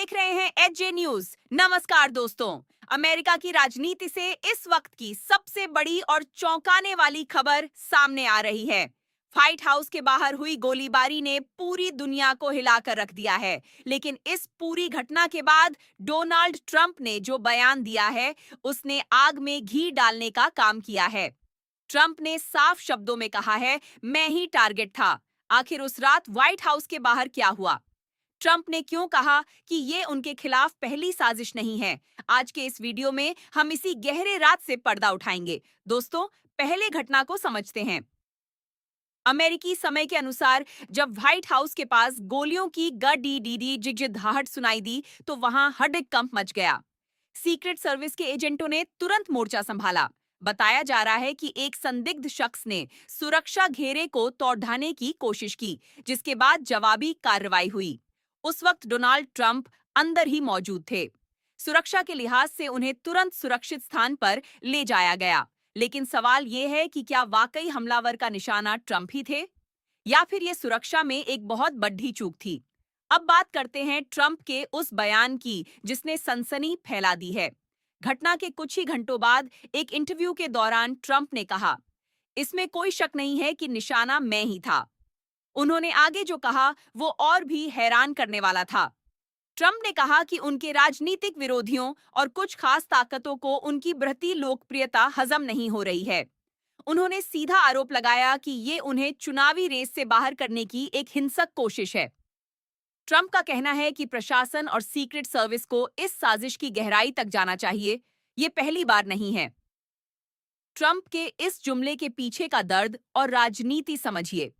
देख रहे हैं एचजे न्यूज। नमस्कार दोस्तों। अमेरिका की राजनीति से इस वक्त की सबसे बड़ी और चौंकाने वाली खबर सामने आ रही है। व्हाइट हाउस के बाहर हुई गोलीबारी ने पूरी दुनिया को हिलाकर रख दिया है। लेकिन इस पूरी घटना के बाद डोनाल्ड ट्रंप ने जो बयान दिया है, उसने आग में घी डालने का काम किया है। ट्रंप ने साफ शब्दों में कहा है, मैं ही टारगेट था। आखिर उस रात व्हाइट हाउस के बाहर क्या हुआ? ट्रंप ने क्यों कहा कि ये उनके खिलाफ पहली साजिश नहीं है? आज के इस वीडियो में हम इसी गहरे राज से पर्दा उठाएंगे। दोस्तों, पहले घटना को समझते हैं। अमेरिकी समय के अनुसार जब व्हाइट हाउस के पास गोलियों की गडी जिगजिगाहट सुनाई दी, तो वहां हड़कंप मच गया। सीक्रेट सर्विस के एजेंटों ने तुरंत मोर्चा संभाला। बताया जा रहा है कि एक संदिग्ध शख्स ने सुरक्षा घेरे को तोड़ ढाने की कोशिश की, जिसके बाद जवाबी कार्रवाई हुई। उस वक्त डोनाल्ड ट्रंप अंदर ही मौजूद थे। सुरक्षा के लिहाज से उन्हें तुरंत सुरक्षित स्थान पर ले जाया गया। लेकिन सवाल यह है कि क्या वाकई हमलावर का निशाना ट्रंप ही थे, या फिर यह सुरक्षा में एक बहुत बड़ी चूक थी? अब बात करते हैं ट्रंप के उस बयान की जिसने सनसनी फैला दी है। घटना के कुछ ही घंटों बाद एक इंटरव्यू के दौरान ट्रंप ने कहा, इसमें कोई शक नहीं है कि निशाना मैं ही था। उन्होंने आगे जो कहा वो और भी हैरान करने वाला था। ट्रंप ने कहा कि उनके राजनीतिक विरोधियों और कुछ खास ताकतों को उनकी बढ़ती लोकप्रियता हजम नहीं हो रही है। उन्होंने सीधा आरोप लगाया कि ये उन्हें चुनावी रेस से बाहर करने की एक हिंसक कोशिश है। ट्रंप का कहना है कि प्रशासन और सीक्रेट सर्विस को इस साजिश की गहराई तक जाना चाहिए। ये पहली बार नहीं है। ट्रंप के इस जुमले के पीछे का दर्द और राजनीति समझिए।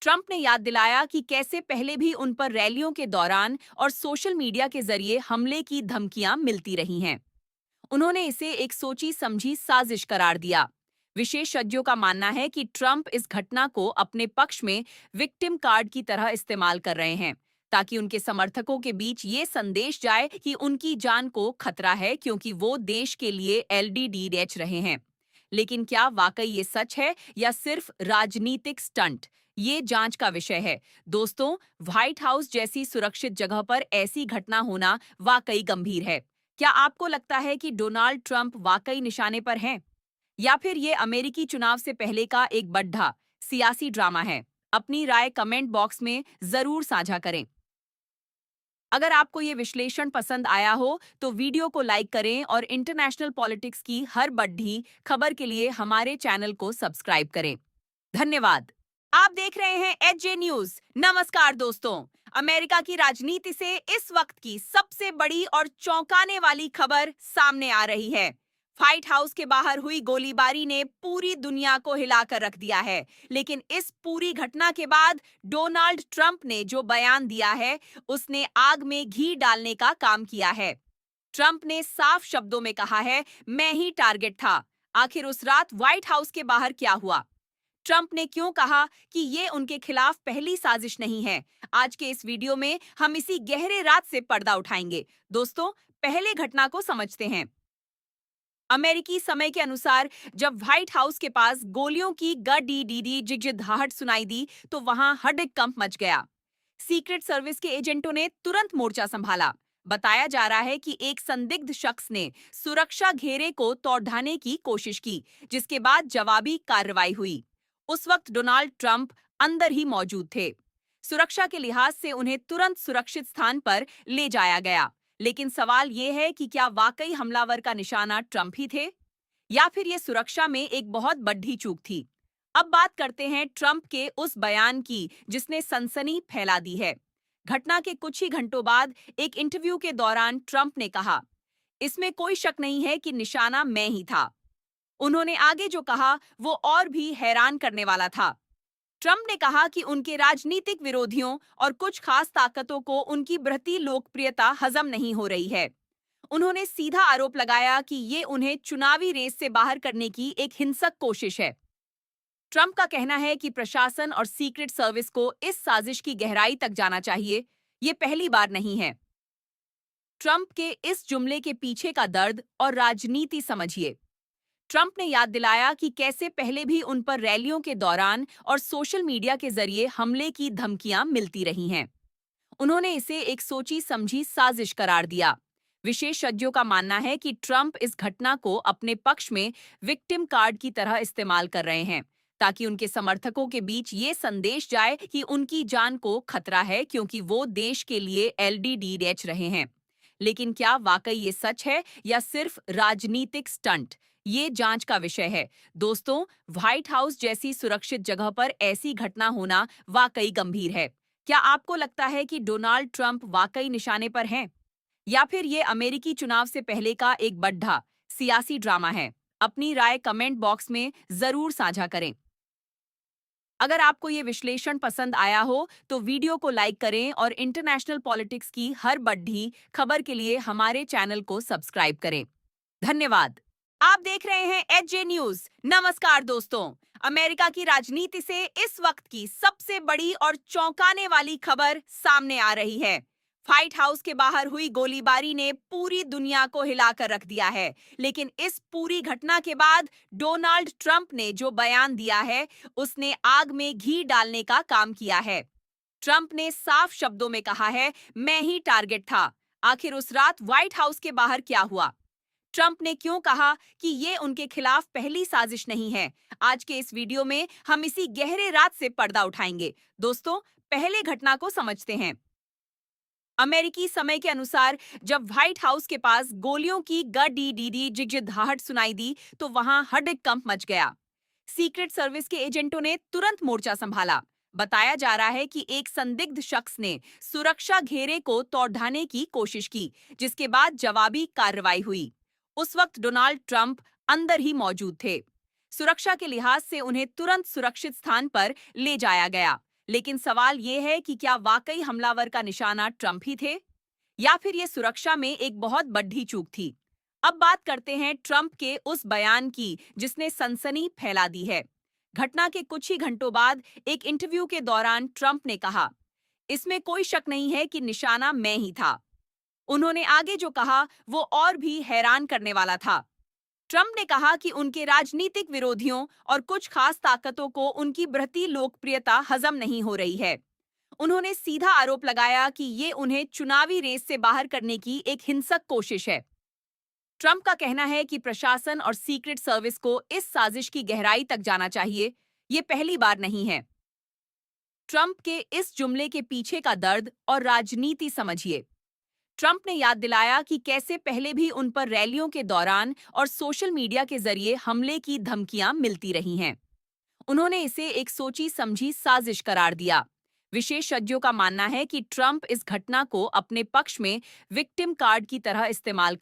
ट्रंप ने याद दिलाया कि कैसे पहले भी उन पर रैलियों के दौरान और सोशल मीडिया के जरिए हमले की धमकियां मिलती रही हैं। उन्होंने इसे एक सोची समझी साजिश करार दिया। विशेषज्ञों का मानना है कि ट्रंप इस घटना को अपने पक्ष में विक्टिम कार्ड की तरह इस्तेमाल कर रहे हैं, ताकि उनके समर्थकों के बीच ये संदेश जाए कि उनकी जान को खतरा है, क्योंकि वो देश के लिए LDDH रहे हैं। लेकिन क्या वाकई ये सच है या सिर्फ राजनीतिक स्टंट? ये जांच का विषय है। दोस्तों, व्हाइट हाउस जैसी सुरक्षित जगह पर ऐसी घटना होना वाकई गंभीर है। क्या आपको लगता है कि डोनाल्ड ट्रंप वाकई निशाने पर हैं, या फिर ये अमेरिकी चुनाव से पहले का एक बड़ा सियासी ड्रामा है? अपनी राय कमेंट बॉक्स में जरूर साझा करें। अगर आपको ये विश्लेषण पसंद आया हो तो वीडियो को लाइक करें और इंटरनेशनल पॉलिटिक्स की हर बड़ी खबर के लिए हमारे चैनल को सब्सक्राइब करें। धन्यवाद। आप देख रहे हैं एचजे न्यूज। नमस्कार दोस्तों। अमेरिका की राजनीति से इस वक्त की सबसे बड़ी और चौंकाने वाली खबर सामने आ रही है। व्हाइट हाउस के बाहर हुई गोलीबारी ने पूरी दुनिया को हिलाकर रख दिया है। लेकिन इस पूरी घटना के बाद डोनाल्ड ट्रंप ने जो बयान दिया है, उसने आग में घी डालने का काम किया है। ट्रंप ने साफ शब्दों में कहा है, मैं ही टारगेट था। आखिर उस रात व्हाइट हाउस के बाहर क्या हुआ? ट्रंप ने क्यों कहा कि ये उनके खिलाफ पहली साजिश नहीं है? आज के इस वीडियो में हम इसी गहरे राज से पर्दा उठाएंगे। दोस्तों, पहले घटना को समझते हैं। अमेरिकी समय के अनुसार जब व्हाइट हाउस के पास गोलियों की गडी जिगजिगाहट सुनाई दी, तो वहां हड़कंप मच गया। सीक्रेट सर्विस के एजेंटों ने तुरंत मोर्चा संभाला। बताया जा रहा है कि एक संदिग्ध शख्स ने सुरक्षा घेरे को तोड़ ढाने की कोशिश की, जिसके बाद जवाबी कार्रवाई हुई। उस वक्त डोनाल्ड ट्रंप अंदर ही मौजूद थे। सुरक्षा के लिहाज से उन्हें तुरंत सुरक्षित स्थान पर ले जाया गया। लेकिन सवाल यह है कि क्या वाकई हमलावर का निशाना ट्रंप ही थे, या फिर यह सुरक्षा में एक बहुत बड़ी चूक थी? अब बात करते हैं ट्रंप के उस बयान की जिसने सनसनी फैला दी है। घटना के कुछ ही घंटों बाद एक इंटरव्यू के दौरान ट्रंप ने कहा, इसमें कोई शक नहीं है कि निशाना मैं ही था। उन्होंने आगे जो कहा वो और भी हैरान करने वाला था। ट्रंप ने कहा कि उनके राजनीतिक विरोधियों और कुछ खास ताकतों को उनकी बढ़ती लोकप्रियता हजम नहीं हो रही है। उन्होंने सीधा आरोप लगाया कि ये उन्हें चुनावी रेस से बाहर करने की एक हिंसक कोशिश है। ट्रंप का कहना है कि प्रशासन और सीक्रेट सर्विस को इस साजिश की गहराई तक जाना चाहिए। ये पहली बार नहीं है। ट्रंप के इस जुमले के पीछे का दर्द और राजनीति समझिए। ट्रंप ने याद दिलाया कि कैसे पहले भी उन पर रैलियों के दौरान और सोशल मीडिया के जरिए हमले की धमकियां मिलती रही हैं। उन्होंने इसे एक सोची समझी साजिश करार दिया। विशेषज्ञों का मानना है कि ट्रंप इस घटना को अपने पक्ष में विक्टिम कार्ड की तरह इस्तेमाल कर रहे हैं, ताकि उनके समर्थकों के बीच ये संदेश जाए कि उनकी जान को खतरा है क्योंकि वो देश के लिए एलडीडी बेच रहे हैं। लेकिन क्या वाकई ये सच है या सिर्फ राजनीतिक स्टंट? ये जांच का विषय है। दोस्तों, व्हाइट हाउस जैसी सुरक्षित जगह पर ऐसी घटना होना वाकई गंभीर है। क्या आपको लगता है कि डोनाल्ड ट्रंप वाकई निशाने पर हैं? या फिर ये अमेरिकी चुनाव से पहले का एक बड्ढा सियासी ड्रामा है? अपनी राय कमेंट बॉक्स में जरूर साझा करें। अगर आपको ये विश्लेषण पसंद आया हो तो वीडियो को लाइक करें और इंटरनेशनल पॉलिटिक्स की हर बड्ढी खबर के लिए हमारे चैनल को सब्सक्राइब करें। धन्यवाद। आप देख रहे हैं एचजे न्यूज। नमस्कार दोस्तों, अमेरिका की राजनीति से इस वक्त की सबसे बड़ी और चौंकाने वाली खबर सामने आ रही है। व्हाइट हाउस के बाहर हुई गोलीबारी ने पूरी दुनिया को हिलाकर रख दिया है, लेकिन इस पूरी घटना के बाद डोनाल्ड ट्रंप ने जो बयान दिया है, उसने आग में घी डालने का काम किया है। ट्रंप ने साफ शब्दों में कहा है, मैं ही टारगेट था। आखिर उस रात व्हाइट हाउस के बाहर क्या हुआ? ट्रंप ने क्यों कहा कि ये उनके खिलाफ पहली साजिश नहीं है? आज के इस वीडियो में हम इसी गहरे राज से पर्दा उठाएंगे। दोस्तों, पहले घटना को समझते हैं। अमेरिकी समय के अनुसार जब व्हाइट हाउस के पास गोलियों की गडी जिगजिगाहट सुनाई दी तो वहां हड़कंप मच गया। सीक्रेट सर्विस के एजेंटों ने तुरंत मोर्चा संभाला। बताया जा रहा है कि एक संदिग्ध शख्स ने सुरक्षा घेरे को तोड़ने की कोशिश की, जिसके बाद जवाबी कार्रवाई हुई। उस वक्त डोनाल्ड ट्रंप अंदर ही मौजूद थे। सुरक्षा के लिहाज से उन्हें तुरंत सुरक्षित स्थान पर ले जाया गया। लेकिन सवाल यह है कि क्या वाकई हमलावर का निशाना ट्रंप ही थे या फिर यह सुरक्षा में एक बहुत बड़ी चूक थी? अब बात करते हैं ट्रंप के उस बयान की जिसने सनसनी फैला दी है। घटना के कुछ ही घंटों बाद एक इंटरव्यू के दौरान ट्रंप ने कहा, इसमें कोई शक नहीं है कि निशाना मैं ही था। उन्होंने आगे जो कहा वो और भी हैरान करने वाला था। ट्रंप ने कहा कि उनके राजनीतिक विरोधियों और कुछ खास ताकतों को उनकी बढ़ती लोकप्रियता हजम नहीं हो रही है। उन्होंने सीधा आरोप लगाया कि ये उन्हें चुनावी रेस से बाहर करने की एक हिंसक कोशिश है। ट्रंप का कहना है कि प्रशासन और सीक्रेट सर्विस को इस साजिश की गहराई तक जाना चाहिए। ये पहली बार नहीं है। ट्रंप के इस जुमले के पीछे का दर्द और राजनीति समझिए। ट्रंप ने याद दिलाया कि कैसे पहले भी उन पर रैलियों के दौरान और सोशल मीडिया के जरिए हमले की धमकियां मिलती रही हैं। उन्होंने इसे एक सोची समझी साजिश करार दिया। विशेषज्ञों का मानना है कि ट्रंप इस घटना को अपने पक्ष में विक्टिम कार्ड की तरह इस्तेमाल